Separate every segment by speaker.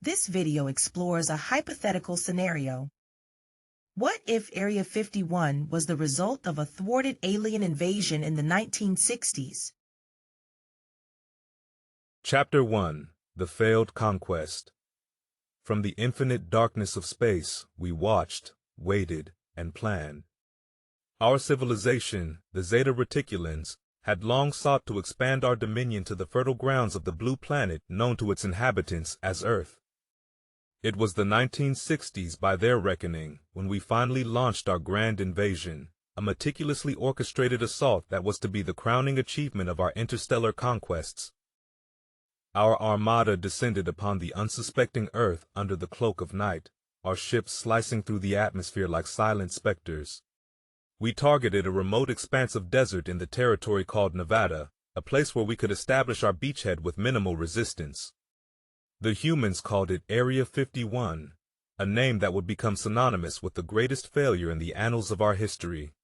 Speaker 1: This video explores a hypothetical scenario. What if Area 51 was the result of a thwarted alien invasion in the 1960s?
Speaker 2: Chapter 1: The Failed Conquest. From the infinite darkness of space, we watched, waited, and planned. Our civilization, the Zeta Reticulans, had long sought to expand our dominion to the fertile grounds of the blue planet known to its inhabitants as Earth. It was the 1960s by their reckoning when we finally launched our grand invasion, a meticulously orchestrated assault that was to be the crowning achievement of our interstellar conquests. Our armada descended upon the unsuspecting Earth under the cloak of night, our ships slicing through the atmosphere like silent specters. We targeted a remote expanse of desert in the territory called Nevada, a place where we could establish our beachhead with minimal resistance. The humans called it Area 51, a name that would become synonymous with the greatest failure in the annals of our history.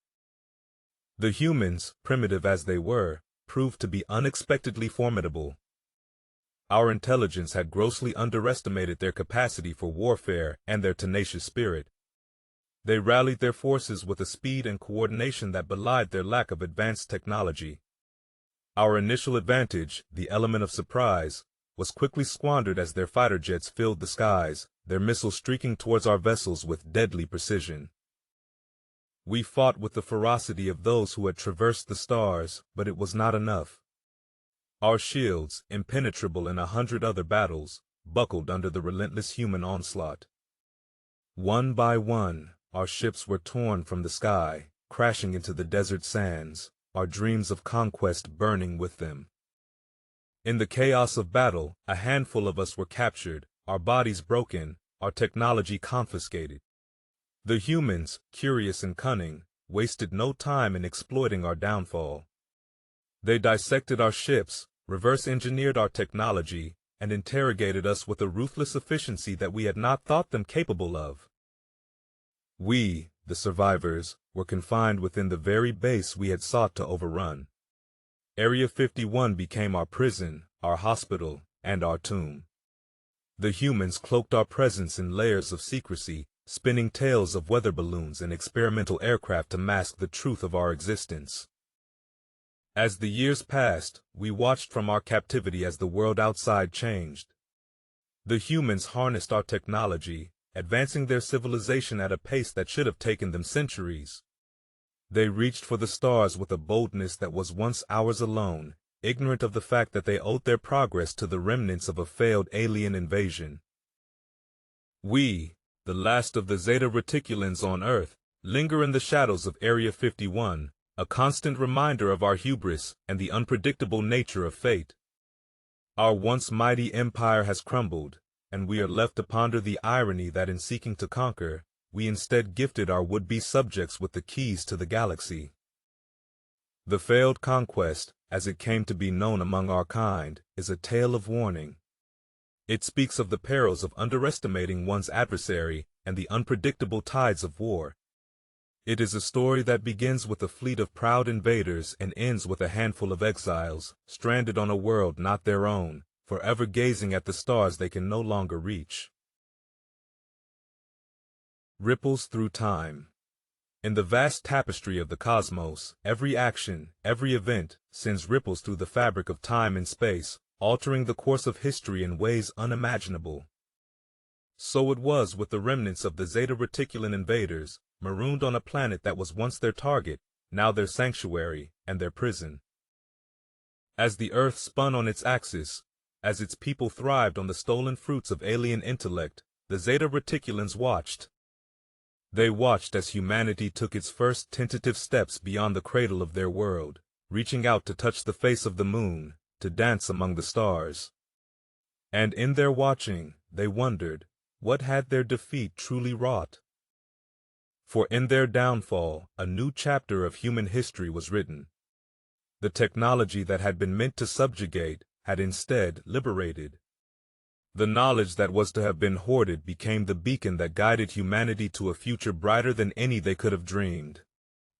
Speaker 2: The humans, primitive as they were, proved to be unexpectedly formidable. Our intelligence had grossly underestimated their capacity for warfare and their tenacious spirit. They rallied their forces with a speed and coordination that belied their lack of advanced technology. Our initial advantage, the element of surprise, was quickly squandered as their fighter jets filled the skies, their missiles streaking towards our vessels with deadly precision. We fought with the ferocity of those who had traversed the stars, but it was not enough. Our shields, impenetrable in 100 other battles, buckled under the relentless human onslaught. One by one, our ships were torn from the sky, crashing into the desert sands, our dreams of conquest burning with them. In the chaos of battle, a handful of us were captured, our bodies broken, our technology confiscated. The humans, curious and cunning, wasted no time in exploiting our downfall. They dissected our ships, reverse-engineered our technology, and interrogated us with a ruthless efficiency that we had not thought them capable of. We, the survivors, were confined within the very base we had sought to overrun. Area 51 became our prison, our hospital, and our tomb. The humans cloaked our presence in layers of secrecy, spinning tales of weather balloons and experimental aircraft to mask the truth of our existence. As the years passed, we watched from our captivity as the world outside changed. The humans harnessed our technology, advancing their civilization at a pace that should have taken them centuries. They reached for the stars with a boldness that was once ours alone, ignorant of the fact that they owed their progress to the remnants of a failed alien invasion. We, the last of the Zeta Reticulans on Earth, linger in the shadows of Area 51, a constant reminder of our hubris and the unpredictable nature of fate. Our once mighty empire has crumbled, and we are left to ponder the irony that in seeking to conquer, we instead gifted our would-be subjects with the keys to the galaxy. The Failed Conquest, as it came to be known among our kind, is a tale of warning. It speaks of the perils of underestimating one's adversary and the unpredictable tides of war. It is a story that begins with a fleet of proud invaders and ends with a handful of exiles, stranded on a world not their own, forever gazing at the stars they can no longer reach. Ripples through time. In the vast tapestry of the cosmos, every action, every event, sends ripples through the fabric of time and space, altering the course of history in ways unimaginable. So it was with the remnants of the Zeta Reticulan invaders, marooned on a planet that was once their target, now their sanctuary and their prison. As the Earth spun on its axis, as its people thrived on the stolen fruits of alien intellect, the Zeta Reticulans watched. They watched as humanity took its first tentative steps beyond the cradle of their world, reaching out to touch the face of the moon, to dance among the stars. And in their watching, they wondered, what had their defeat truly wrought? For in their downfall, a new chapter of human history was written. The technology that had been meant to subjugate had instead liberated. The knowledge that was to have been hoarded became the beacon that guided humanity to a future brighter than any they could have dreamed.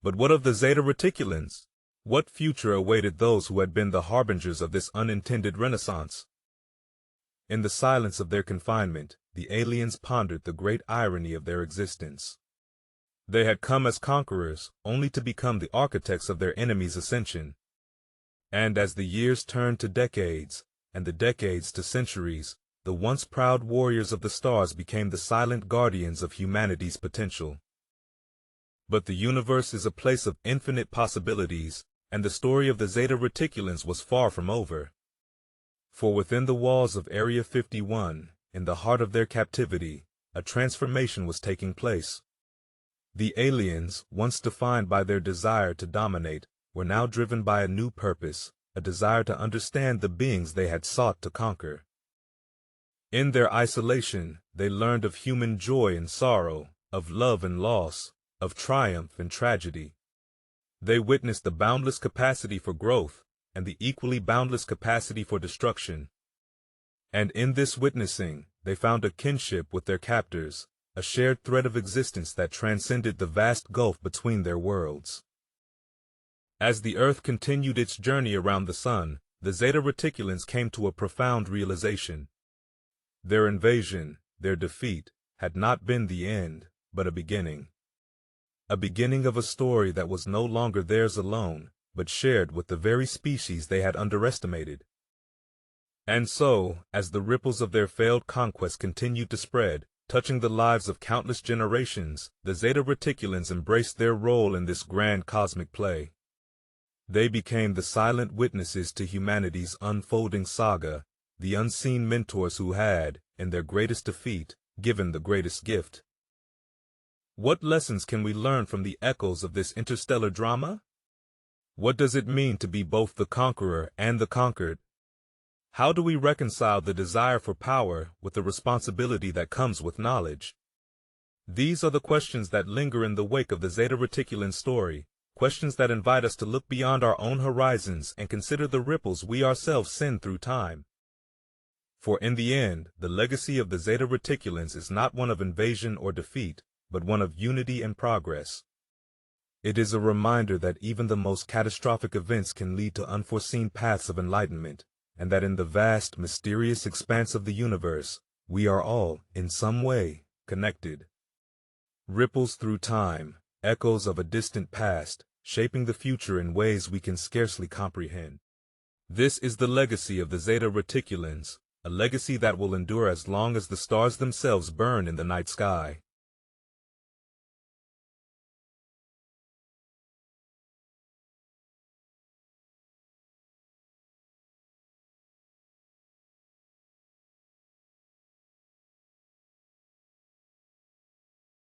Speaker 2: But what of the Zeta Reticulans? What future awaited those who had been the harbingers of this unintended renaissance? In the silence of their confinement, the aliens pondered the great irony of their existence. They had come as conquerors, only to become the architects of their enemies' ascension. And as the years turned to decades, and the decades to centuries, the once proud warriors of the stars became the silent guardians of humanity's potential. But the universe is a place of infinite possibilities, and the story of the Zeta Reticulans was far from over. For within the walls of Area 51, in the heart of their captivity, a transformation was taking place. The aliens, once defined by their desire to dominate, were now driven by a new purpose, a desire to understand the beings they had sought to conquer. In their isolation, they learned of human joy and sorrow, of love and loss, of triumph and tragedy. They witnessed the boundless capacity for growth, and the equally boundless capacity for destruction. And in this witnessing, they found a kinship with their captors, a shared thread of existence that transcended the vast gulf between their worlds. As the Earth continued its journey around the Sun, the Zeta Reticulans came to a profound realization. Their invasion, their defeat, had not been the end, but a beginning. A beginning of a story that was no longer theirs alone, but shared with the very species they had underestimated. And so, as the ripples of their failed conquest continued to spread, touching the lives of countless generations, the Zeta Reticulans embraced their role in this grand cosmic play. They became the silent witnesses to humanity's unfolding saga, the unseen mentors who had, in their greatest defeat, given the greatest gift. What lessons can we learn from the echoes of this interstellar drama? What does it mean to be both the conqueror and the conquered? How do we reconcile the desire for power with the responsibility that comes with knowledge? These are the questions that linger in the wake of the Zeta Reticulan story, questions that invite us to look beyond our own horizons and consider the ripples we ourselves send through time. For in the end, the legacy of the Zeta Reticulans is not one of invasion or defeat, but one of unity and progress. It is a reminder that even the most catastrophic events can lead to unforeseen paths of enlightenment, and that in the vast, mysterious expanse of the universe, we are all, in some way, connected. Ripples through time, echoes of a distant past, shaping the future in ways we can scarcely comprehend. This is the legacy of the Zeta Reticulans, a legacy that will endure as long as the stars themselves burn in the night sky.